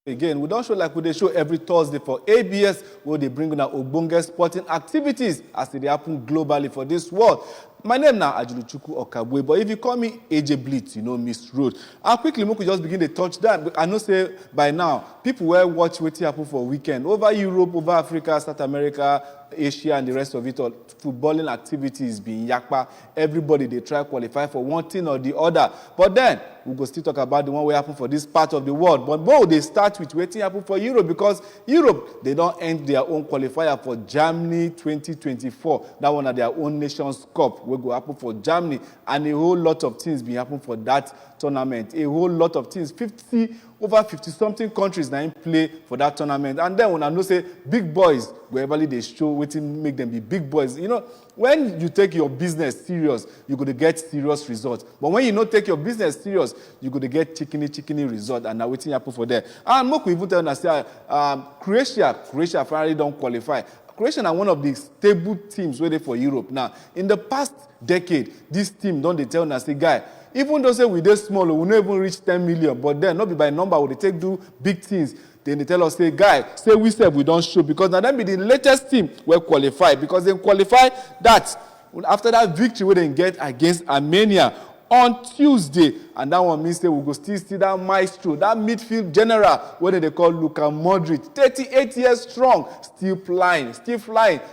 Again, we don't show like we dey show every Thursday for ABS, where they bring una ogbonge sporting activities as they happen globally for this world. My name now Ajuluchukwu Okabwe, but if you call me AJ Blitz, you know Miss Road. And quickly, we could just begin to touch that. I know say by now, people will watch what happen for a weekend. Over Europe, over Africa, South America, Asia, and the rest of it all. Footballing activities being yakpa. Everybody, they try to qualify for one thing or the other. But then, we go still talk about the one way happen for this part of the world. But both they start with waiting happen for Europe, because Europe, they don't end their own qualifier for Germany 2024. That one at their own Nations Cup will go happen for Germany, and a whole lot of things be happen for that tournament. A whole lot of things. Over 50-something countries now play for that tournament. And then when I know say big boys, wherever they show waiting make them be big boys. You know, when you take your business serious, you're going to get serious results. But when you don't take your business serious, you're going to get chickeny result. And now waiting happen for there. And Moku even tell us Croatia finally don't qualify. Croatia are one of the stable teams waiting for Europe. Now, in the past decade, this team don't they tell us, say, guy, even though say we dey small, we no even reach 10 million, but then not be by number, we take do big things. Then they tell us, say, guy, say we said we don't show, because now that be the latest team will qualify, because they qualify that after that victory we didn't get against Armenia on Tuesday, and that one means that we go still see that maestro, that midfield general, what they call Luka Modric, 38 years strong, still flying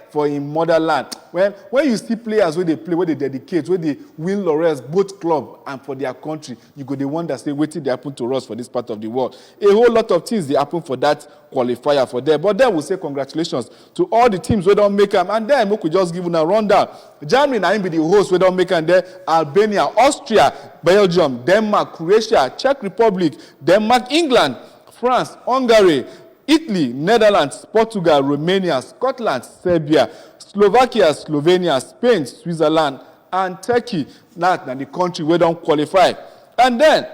for in motherland. When you see players where they play, where they dedicate, where they win laurels, both club and for their country, you go the one that say, wait till they happen to us for this part of the world. A whole lot of things they happen for that qualifier for there. But then we'll say congratulations to all the teams who don't make them. And then we could just give them a rundown. Germany now be the host, we don't make them there. Albania, Austria, Belgium, Denmark, Croatia, Czech Republic, Denmark, England, France, Hungary, Italy, Netherlands, Portugal, Romania, Scotland, Serbia, Slovakia, Slovenia, Spain, Switzerland, and Turkey. That's the country where don't qualify. And then,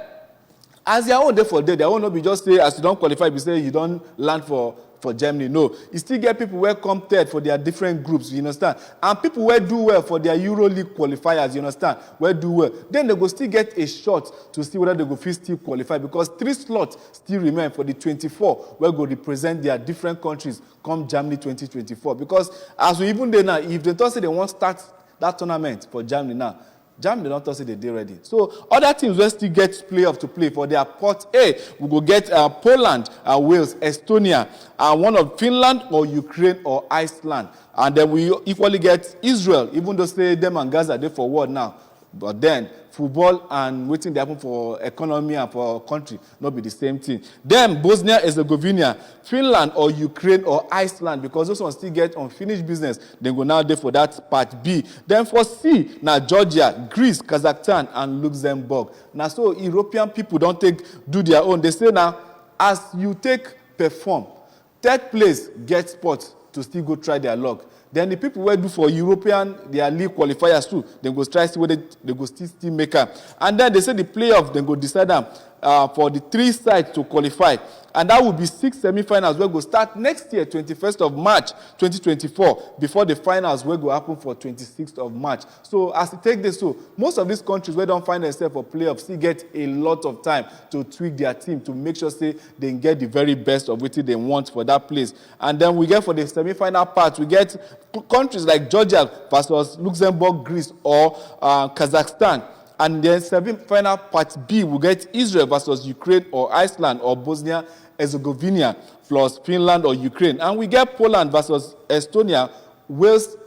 as their own day for day, their own not be just say, as you don't qualify, you say you don't land for Germany. No. You still get people who come third for their different groups, you understand? And people who do well for their EuroLeague qualifiers, you understand? Where do well. Then they go still get a shot to see whether they go still qualify, because 3 slots still remain for the 24 where go represent their different countries come Germany 2024. Because as we even there now, if they don't say they want to start that tournament for Germany now, Germany don't say they're ready. So other teams will still get playoff to play for their pot A. We go get Poland, Wales, Estonia, one of Finland or Ukraine or Iceland. And then we equally get Israel, even though say them and Gaza they forward now. But then football and waiting they happen for economy and for country not be the same thing. Then Bosnia Herzegovina, Finland or Ukraine or Iceland, because those ones still get unfinished business. They go now there for that part B. Then for C, now Georgia, Greece, Kazakhstan, and Luxembourg. Now so European people don't do their own. They say now, as you perform, third place get spots to still go try their luck. Then the people who do for European, their league qualifiers too, they go try to see whether they go still make up. And then they say the playoff, they go decide them for the 3 sides to qualify. And that will be 6 semi-finals where go start next year, 21st of March, 2024, before the finals will go happen for 26th of March. So as you take this, so most of these countries where don't find themselves for playoffs still get a lot of time to tweak their team to make sure say they get the very best of what they want for that place. And then we get for the semi-final part, we get countries like Georgia versus Luxembourg, Greece, or Kazakhstan. And then semi-final part B, we get Israel versus Ukraine or Iceland or Bosnia Herzegovina plus Finland or Ukraine. And we get Poland versus Estonia, Wales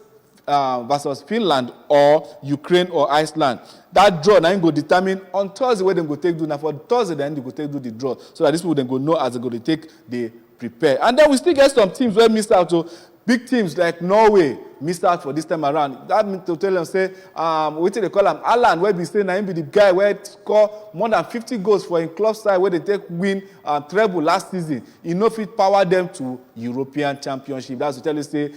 versus Finland or Ukraine or Iceland. That draw now go determine on Thursday where they go take do. Now for Thursday then they go take do the draw. So that these people then go know as they go to take the prepare. And then we still get some teams where missed out. So big teams like Norway missed out for this time around. That means to tell them, say, what they call him, Alan, where we say, now him be the guy where score more than 50 goals for in club side where they take win treble last season. He no fit power them to European Championship. That's to tell you, say,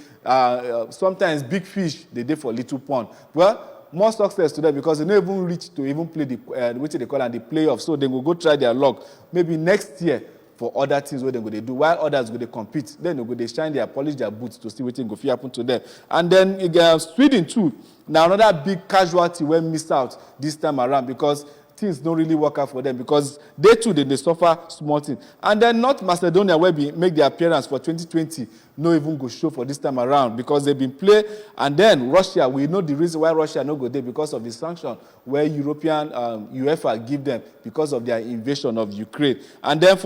sometimes big fish, they do for little pond. Well, more success to them because they never even reach to even play the, what they call them, the playoffs. So they will go try their luck. Maybe next year, for other things where they go they do, while others go they compete. Then they go they shine their polish their boots to see what thing go happen to them. And then Sweden too. Now another big casualty where missed out this time around because things don't really work out for them because they too they suffer small thing. And then North Macedonia, where we make their appearance for 2020, no even go show for this time around because they've been play. And then Russia, we know the reason why Russia no go there because of the sanction where European UEFA give them because of their invasion of Ukraine. And then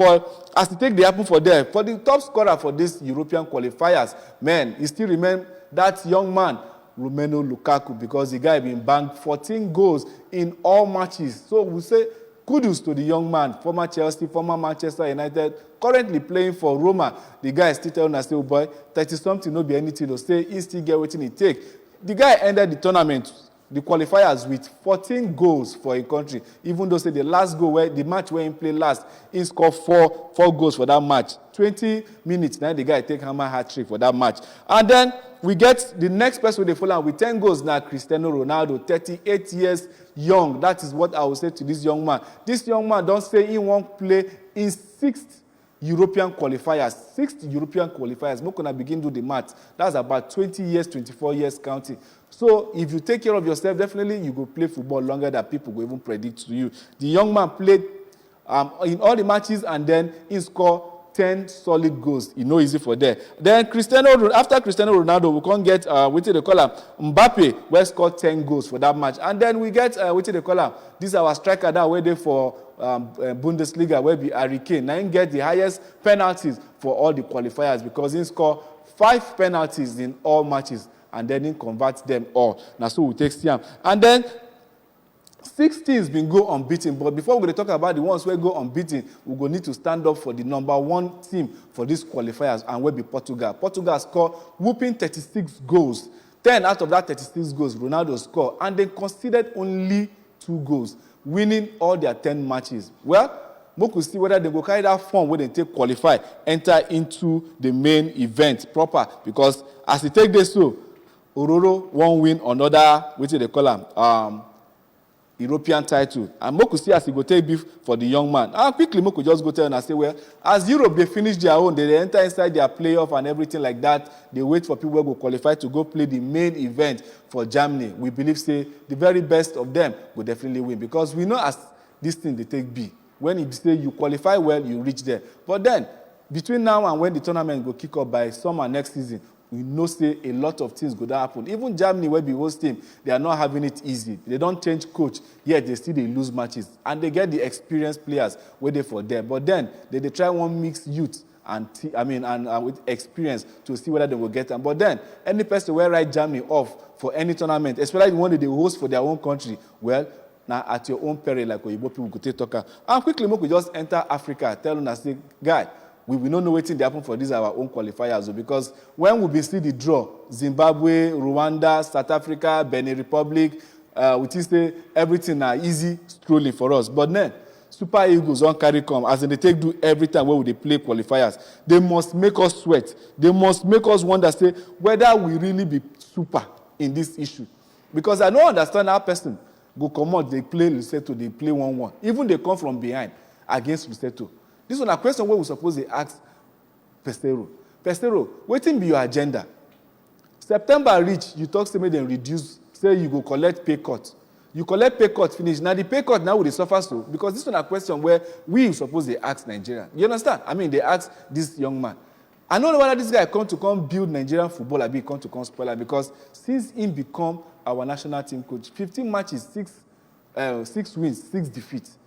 as to take the apple for there, for the top scorer for these European qualifiers, man, he still remain that young man, Romelu Lukaku, because the guy been banked 14 goals in all matches. So we say kudos to the young man, former Chelsea, former Manchester United, currently playing for Roma. The guy is still telling us, oh boy, 30-something no be anything to say, he still get what he take. The guy ended the tournament, the qualifiers, with 14 goals for a country, even though say the last goal, the match where he played last, he scored four goals for that match. 20 minutes, now the guy take hammer hat-trick for that match. And then we get the next person they follow with 10 goals now, Cristiano Ronaldo, 38 years young. That is what I will say to this young man. This young man don't say he won't play in 6th European qualifiers. 6th European qualifiers. We're going to begin to do the math. That's about 20 years, 24 years counting. So if you take care of yourself, definitely you go play football longer than people will even predict to you. The young man played in all the matches and then he scored 10 solid goals. It's no easy for there. Then after Cristiano Ronaldo, we can't get, what they call him, Mbappe, where scored 10 goals for that match. And then we get, what they call him, this is our striker that waited for Bundesliga, where be Harry Kane. Now he get the highest penalties for all the qualifiers because he scored 5 penalties in all matches and then he converts them all. Now so we take Siam. And then 6 teams been go unbeaten, but before we talk about the ones who go unbeaten, we go need to stand up for the number 1 team for these qualifiers, and will be Portugal. Portugal scored whooping 36 goals. 10 out of that 36 goals, Ronaldo scored, and they conceded only 2 goals, winning all their 10 matches. Well, we could see whether they go carry that form where they take qualify, enter into the main event proper, because as they take this so, Ororo won't win another, what do they call them? European title. And Moku see as he go take beef for the young man. And quickly Moku just go tell and say, well, as Europe, they finish their own, they enter inside their playoff and everything like that. They wait for people who go qualify to go play the main event for Germany. We believe, say, the very best of them will definitely win. Because we know as this thing they take B. When you say you qualify well, you reach there. But then, between now and when the tournament go kick off by summer next season, we know say a lot of things could happen. Even Germany, where the host team, they are not having it easy. They don't change coach, yet they lose matches. And they get the experienced players waiting for them. But then, they try one mix youth and with experience to see whether they will get them. But then, any person will write Germany off for any tournament, especially the one that they host for their own country, well, now at your own peril, like Oyibo people could take talk. And quickly, we could just enter Africa, tell us, say, guy, we will not know what they happen for these our own qualifiers, because when we see the draw, Zimbabwe, Rwanda, South Africa, Benin Republic, we say everything are easy strolling for us. But then, Super Eagles don't carry come, as in they take do every time where they play qualifiers. They must make us sweat. They must make us wonder, say, whether we really be super in this issue. Because I don't understand how person go come out, they play Lesotho, they play 1-1. Even they come from behind against Lesotho. This is a question where we suppose they ask Peseiro. Peseiro, waiting be your agenda. September reach, you talk to me, then reduce, say you go collect pay cut. You collect pay cut, finish. Now the pay cut now will suffer so, because this is a question where we suppose they ask Nigeria. You understand? I mean, they ask this young man. I don't know whether this guy come build Nigerian football or come to come spoiler, because since he become our national team coach, 15 matches, 6 wins, 6 defeats.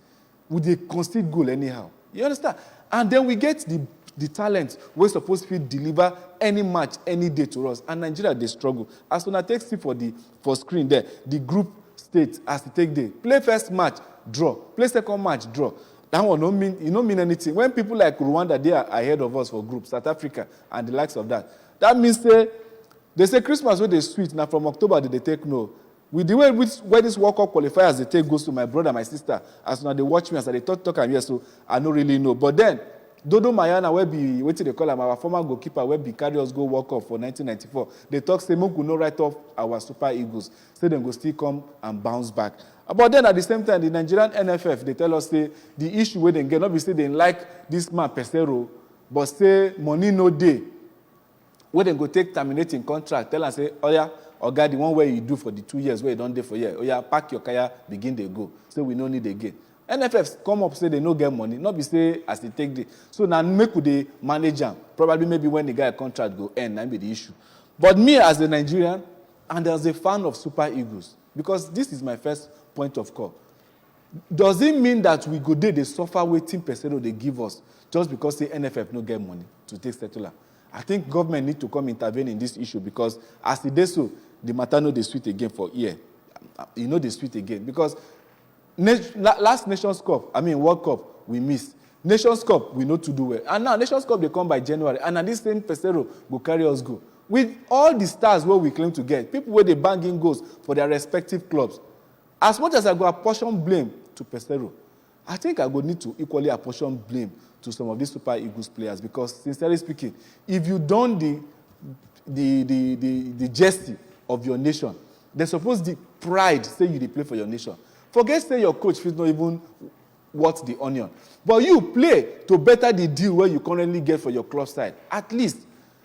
Would they concede goal anyhow? You understand? And then we get the talent we're supposed to deliver any match, any day to us. And Nigeria, they struggle. As soon as I take see for screen there, the group state as they take day. Play first match, draw. Play second match, draw. That one don't mean anything. When people like Rwanda, they are ahead of us for group, South Africa, and the likes of that. That means they say Christmas where they sweet. Now from October, they take no. With the way where this World Cup qualifiers they take goes to my brother, my sister, as now they watch me, as they talk and yes, so I don't really know. But then, Dodo Mayana, where be, what they call him, our former goalkeeper, where be carry us go World Cup for 1994, they talk, say, Moku no write off our Super Eagles. Say they go still come and bounce back. But then at the same time, the Nigerian NFF, they tell us, say, the issue where they get, not be say they like this man, Peseiro, but say money no day. Where they go take terminating contract, tell us, say, oh yeah, Oga, the one where you do for the 2 years where you don't do for year, oh yeah, pack your kaya, begin they go. So we no need again. NFFs come up, say they no get money, not be say as they take the. So now make with the manager, probably maybe when the guy contract go end, that be the issue. But me as a Nigerian, and as a fan of Super Eagles, because this is my first point of call, does it mean that we go there, they suffer waiting percent they give us just because the NFF no get money to take settler? I think government need to come intervene in this issue because as it does so, the matter no they sweet again for year. You know they sweet again because last Nations Cup, World Cup, we missed. Nations Cup, we know to do well. And now Nations Cup, they come by January. And now this same Pesero will carry us go. With all the stars where we claim to get, people where they bang in goals for their respective clubs. As much as I go apportion blame to Pesero, I think I would need to equally apportion blame to some of these Super Eagles players because, sincerely speaking, if you don't the jersey of your nation, they're supposed the pride say you play for your nation. Forget say your coach is not even worth the onion. But you play to better the deal where you currently get for your club side, at least,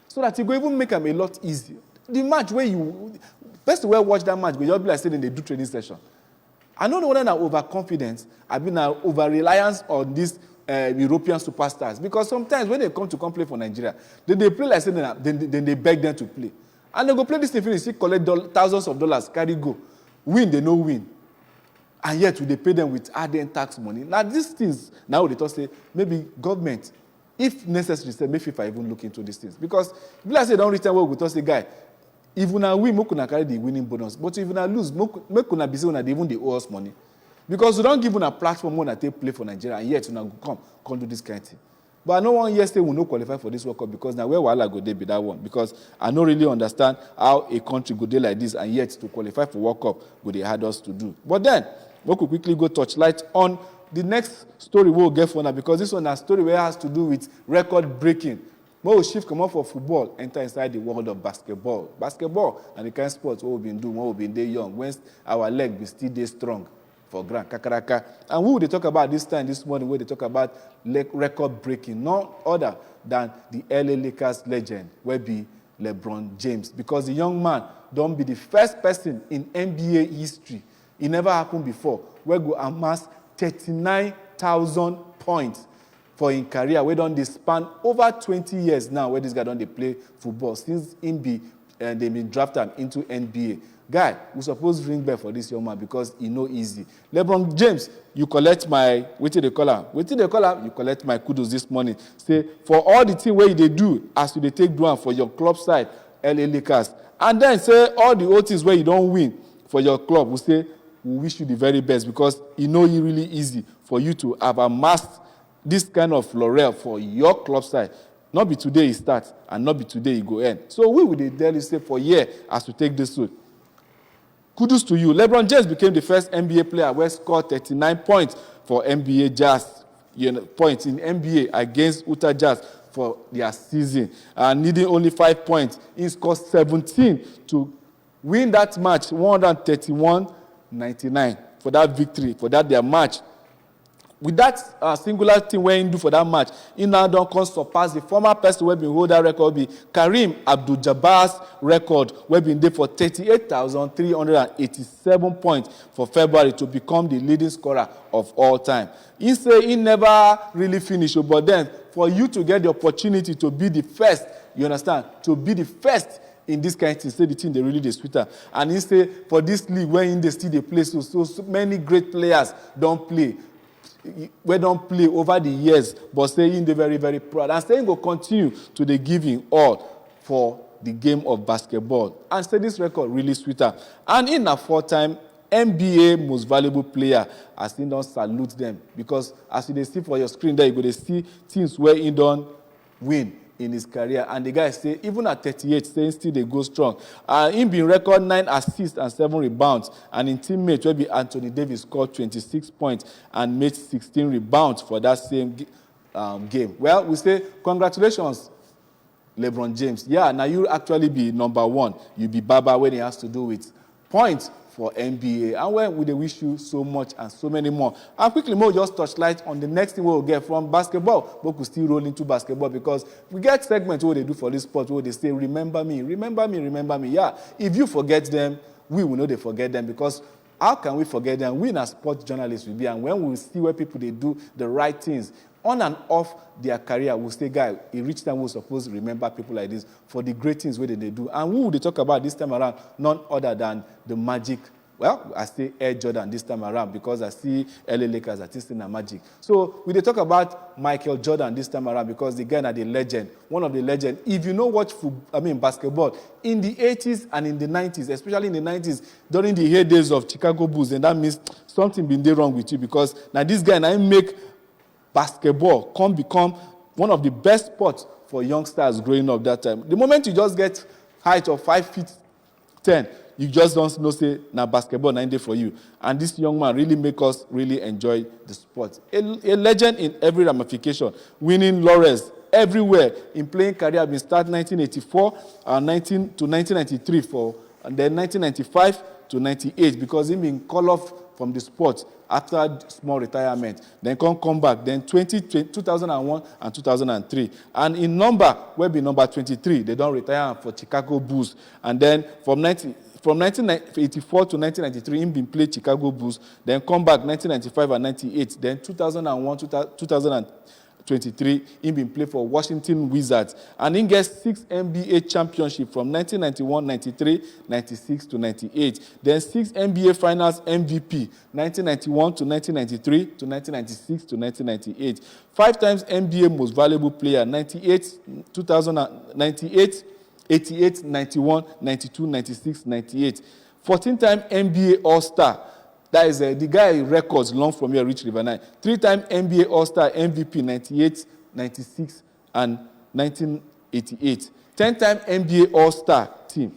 so that you go even make them a lot easier. The match where you, best way watch that match, but you'll be like saying they do training session. I don't know whether now overconfidence, I've been over-reliance on these European superstars. Because sometimes when they come to play for Nigeria, then they play like saying then they beg them to play. And they go play this thing, finish, collect thousands of dollars, carry go. Win, they no win. And yet, they pay them with added tax money. Now, these things, now they talk say, maybe government, if necessary, say, maybe if I even look into these things. Because, if I say, don't return well, we talk say, guy, if we win, we can carry the winning bonus. But if we lose, we can be saying that even they owe us money. Because we don't give them a platform when they play for Nigeria, and yet, we come do this kind of thing. But I know one yesterday will not qualify for this World Cup because now where Wala go they be that one. Because I don't really understand how a country go there like this, and yet to qualify for World Cup, would they had us to do. But then, we could quickly go touch light on the next story we'll get for now, because this one is a story where it has to do with record breaking. We'll shift come up for football, enter inside the world of basketball. Basketball and the kind of sports what we've been doing, what we've been there young, when our leg be still there strong for grand kakaraka. And who will they talk about this time, this morning, where they talk about record breaking? None other than the LA Lakers legend, where be LeBron James. Because the young man don't be the first person in NBA history. It never happened before. We go amass 39,000 points for his career. We don't span over 20 years now where this guy don't play football since they been drafted into NBA. Guy, we supposed to ring bell for this young man because he no easy. LeBron James, you collect my you collect my kudos this morning. Say for all the thing where they do as you they take one for your club side, LA Lakers, and then say all the OTs where you don't win for your club. We say we wish you the very best because you know it's really easy for you to have amassed this kind of laurel for your club side. Not be today it starts and not be today it go end. So we would tell you say for year as we take this route. Kudos to you. LeBron James became the first NBA player who scored 39 points for NBA Jazz, points in NBA against Utah Jazz for their season. Needing only 5 points, he scored 17 to win that match, 131-99 for that victory, for that their match. With that singular thing where he do for that match, he now don't come surpass the former person who have been hold that record, be Kareem Abdul-Jabbar's record, who have been there for 38,387 points for February to become the leading scorer of all time. He say he never really finished, but then for you to get the opportunity to be the first, you understand, to be the first in this kind of thing, say the thing they really the sweeter. And he say for this league where in the still they play, so many great players don't play. We don't play over the years, but saying they're very, very proud. And saying will continue to the giving all for the game of basketball. And say this record really sweeter. And in a 4-time NBA most valuable player, I still don't salute them. Because as you see for your screen there, you go to see teams where he don't win in his career. And the guy say, even at 38, saying still they go strong. He been record 9 assists and 7 rebounds. And in teammate, where be Anthony Davis scored 26 points and made 16 rebounds for that same game. Well, we say, congratulations, LeBron James. Yeah, now you actually be number one. You be Baba when it has to do with points for NBA. And well, we wish you so much and so many more. And quickly, we'll just touch light on the next thing we'll get from basketball. We could still roll into basketball because we get segments what they do for this sport where they say, remember me, remember me, remember me. Yeah, if you forget them, we will know they forget them because how can we forget them? We as sports journalists will be, and when we see where people they do the right things on and off their career, we'll say, guy, it reached time we're supposed to remember people like this for the great things where they do. And who would they talk about this time around? None other than the Magic. Well, I say Air Jordan this time around because I see LA Lakers artisting a Magic. So we they talk about Michael Jordan this time around because the guy is the legend, one of the legends. If you know watch basketball in the 80s and in the 90s, especially in the 90s, during the heydays of Chicago Bulls, and that means something been there wrong with you because now this guy now make basketball become one of the best sports for youngsters growing up that time. The moment you just get height of 5'10", you just don't know, say, now basketball 9 day for you. And this young man really make us really enjoy the sport. A legend in every ramification, winning laurels everywhere in playing career. Been started 1984 and 1993 and then 1995 to 98 because he been called off from the sport after small retirement. Then come back. Then 2001 and 2003. And in number, will be number 23. They don't retire for Chicago Bulls. And then from 1984 to 1993, he been played Chicago Bulls. Then come back 1995 and 98. Then 2001, 2023, he been played for Washington Wizards. And he gets 6 NBA championships from 1991, 93, 96 to 98. Then 6 NBA Finals MVP, 1991 to 1993 to 1996 to 1998. 5 times NBA Most Valuable Player, 98, 2098, 88, 91, 92, 96, 98. 14-time NBA All-Star. That is the guy records long from here, Rich River 9. 3-time NBA All-Star MVP, 98, 96, and 1988. 10-time NBA All-Star team.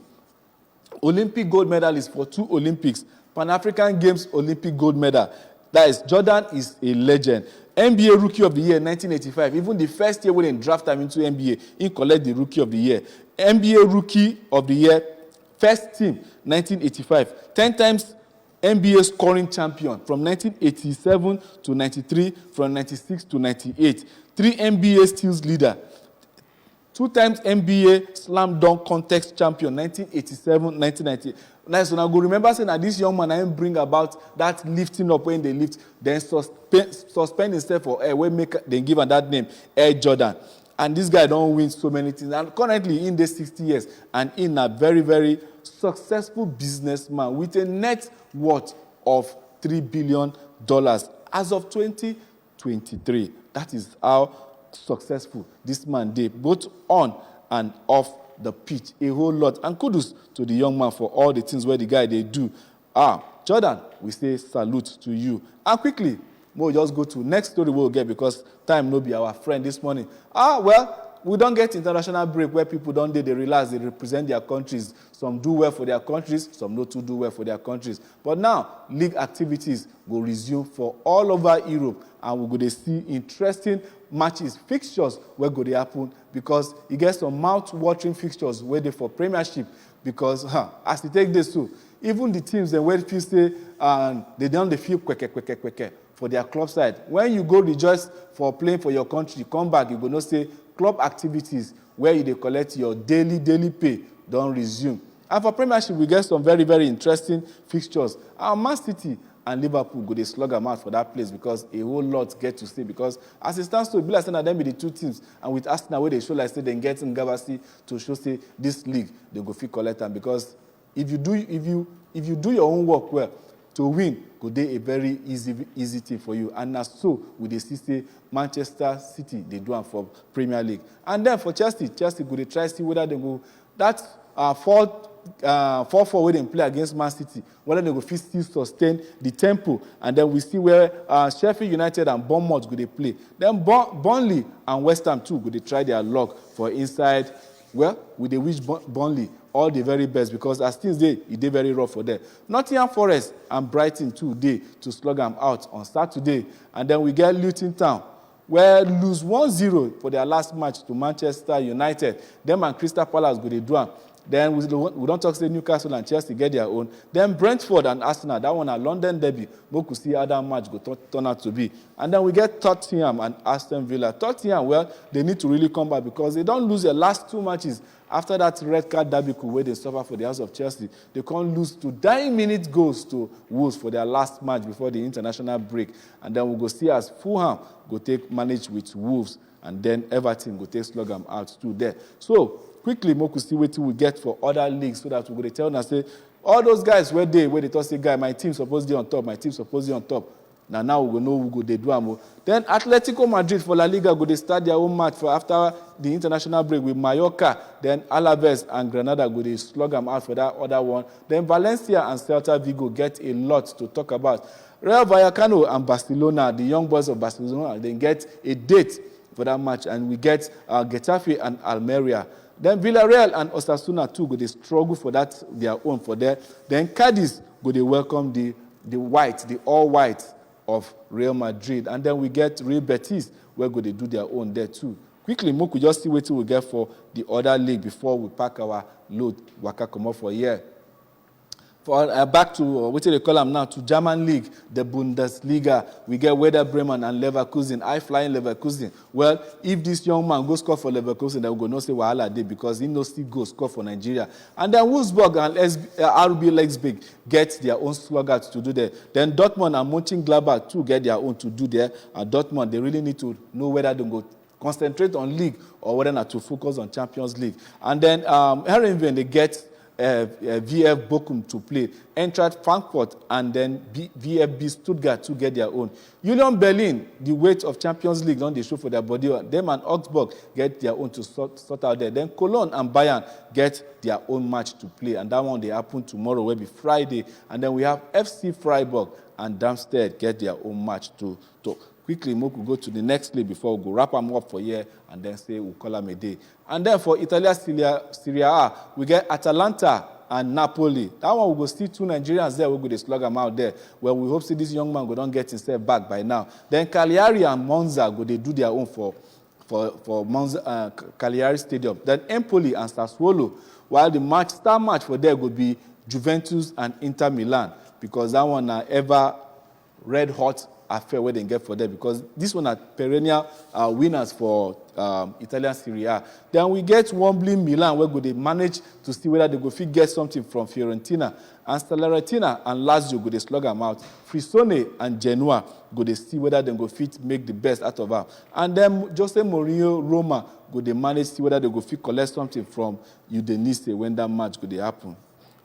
Olympic gold medalist for 2 Olympics. Pan-African Games Olympic gold medal. That is, Jordan is a legend. NBA Rookie of the Year, 1985. Even the first year when they draft him into NBA, he collect the Rookie of the Year. NBA Rookie of the Year, first team, 1985. 10 times NBA scoring champion from 1987 to 93, from 96 to 98. 3 NBA steals leader. 2 times NBA slam dunk contest champion, 1987, 1998. Nice, so now go remember saying that this young man I bring about that lifting up when they lift, then suspend himself for air, when they give him that name, Air Jordan. And this guy don't win so many things. And currently in the 60 years, and in a very, very successful businessman with a net worth of $3 billion as of 2023. That is how successful this man did, both on and off the pitch. A whole lot. And kudos to the young man for all the things where the guy they do. Jordan, we say salute to you. And quickly, we'll just go to next story we'll get because time no be our friend this morning. Well, we don't get international break where people don't they relax, they represent their countries. Some do well for their countries, some not to do well for their countries. But now, league activities will resume for all over Europe, and we're going to see interesting matches, fixtures where go they happen because you get some mouth-watering fixtures where they for Premiership because as you take this too, even the teams then where people say they don't they feel quick for their club side. When you go rejoice for playing for your country, come back, you go not say club activities where you they collect your daily pay don't resume. And for Premiership, we get some very, very interesting fixtures. Man City and Liverpool go they slug them out for that place because a whole lot get to stay. Because as it stands to be like saying that them be the 2 teams, and with Arsenal where they show like say they get in Gabasi to show say this league they go fit collect them because if you do your own work well, to win could be a very easy thing for you. And as so with the say Manchester City they do them for Premier League. And then for Chelsea go they try see whether they go that 4-4 where they play against Man City, whether they go still sustain the tempo. And then we see where Sheffield United and Bournemouth go they play. Then Burnley and West Ham too go they try their luck for inside. Well, we they wish Burnley all the very best because as things they very rough for them. Nottingham Forest and Brighton too they to slug them out on Saturday. And then we get Luton Town where lose 1-0 for their last match to Manchester United. Them and Crystal Palace go they do them. Then we don't talk say Newcastle and Chelsea get their own. Then Brentford and Arsenal, that one a London derby. We could see how that match go turn out to be. And then we get Tottenham and Aston Villa. Tottenham, well, they need to really come back because they don't lose their last 2 matches. After that red card derby where they suffer for the House of Chelsea, they can't lose to 9-minute goals to Wolves for their last match before the international break. And then we'll go see as Fulham go take manage with Wolves, and then Everton go take slug them out too there. So quickly, we could see what we get for other leagues so that we go tell them, say, all those guys where they talk, say, guy, my team supposed to be on top, my team supposed to be on top. Now we go know who go they do am. Then Atletico Madrid for La Liga go they start their own match for after the international break with Mallorca. Then Alaves and Granada go they slug them out for that other one. Then Valencia and Celta Vigo get a lot to talk about. Real Vallecano and Barcelona, the young boys of Barcelona, they get a date for that match, and we get Getafe and Almeria. Then Villarreal and Osasuna too go they struggle for that their own for there. Then Cadiz go they welcome the all white of Real Madrid. And then we get Real Betis, where go they do their own there too. Quickly, we could just see what we get for the other league before we pack our load, waka come off for a year. For back to, what do they call them now, to German league, the Bundesliga, we get Werder Bremen and Leverkusen, high-flying Leverkusen. Well, if this young man goes score for Leverkusen, then we go no say wahala dey because he no still go score for Nigeria. And then Wolfsburg and RB Leipzig get their own sluggers to do there. Then Dortmund and Mönchengladbach too get their own to do there. And Dortmund, they really need to know whether they go concentrate on league or whether not to focus on Champions League. And then Herenveen, they get VF Bochum to play. Eintracht Frankfurt and then VfB Stuttgart to get their own. Union Berlin, the weight of Champions League, don't they show for their body. Them and Augsburg get their own to sort out there. Then Cologne and Bayern get their own match to play. And that one, they happen tomorrow, will be Friday. And then we have FC Freiburg and Darmstadt get their own match to quickly, we could go to the next league before we go wrap them up for a year and then say we'll call them a day. And then for Italia Serie A, we get Atalanta and Napoli. That one will go see 2 Nigerians there. We'll go to slug them out there. Well, we hope see this young man go don't get himself back by now. Then Cagliari and Monza go they do their own for Monza, Cagliari Stadium. Then Empoli and Sassuolo, while the star match for there would be Juventus and Inter Milan, because that one are ever red hot affair where they get for them, because this one are perennial winners for Italian Serie A. Then we get Wembley Milan, where go they manage to see whether they go fit get something from Fiorentina. And Salernitana and Lazio go they slug them out. Frisone and Genoa go they see whether they go fit make the best out of her. And then Jose Mourinho Roma go they manage to see whether they go fit collect something from Udinese when that match go they happen.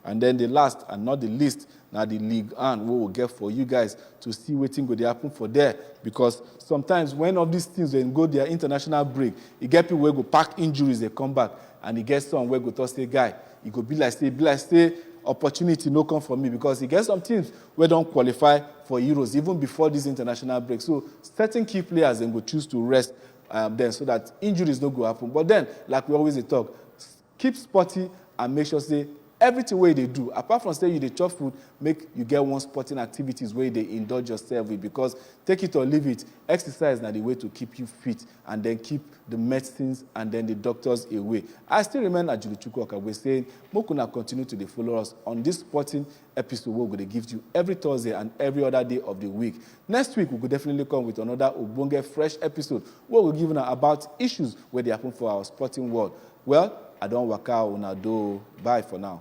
And then the last and not the least, now the League One, we will get for you guys to see what thing go they happen for there. Because sometimes when of these things when go their international break, you get people where go pack injuries, they come back, and you get some where go to say, guy, you go be like say opportunity no come for me, because you get some teams where don't qualify for Euros even before this international break. So certain key players then go choose to rest then so that injuries don't go happen. But then, like we always talk, keep sporty and make sure say everything where they do, apart from saying you they chop food, make you get one sporting activities where they indulge yourself with, because take it or leave it, exercise is not the way to keep you fit and then keep the medicines and then the doctors away. I still remember Ajulu Chukwu Okagwe saying, Mokuna continue to follow us on this sporting episode where we're going to give you every Thursday and every other day of the week. Next week, we could definitely come with another Obonge fresh episode where we're giving about issues where they happen for our sporting world. Well, I don't work out, una do. Bye for now.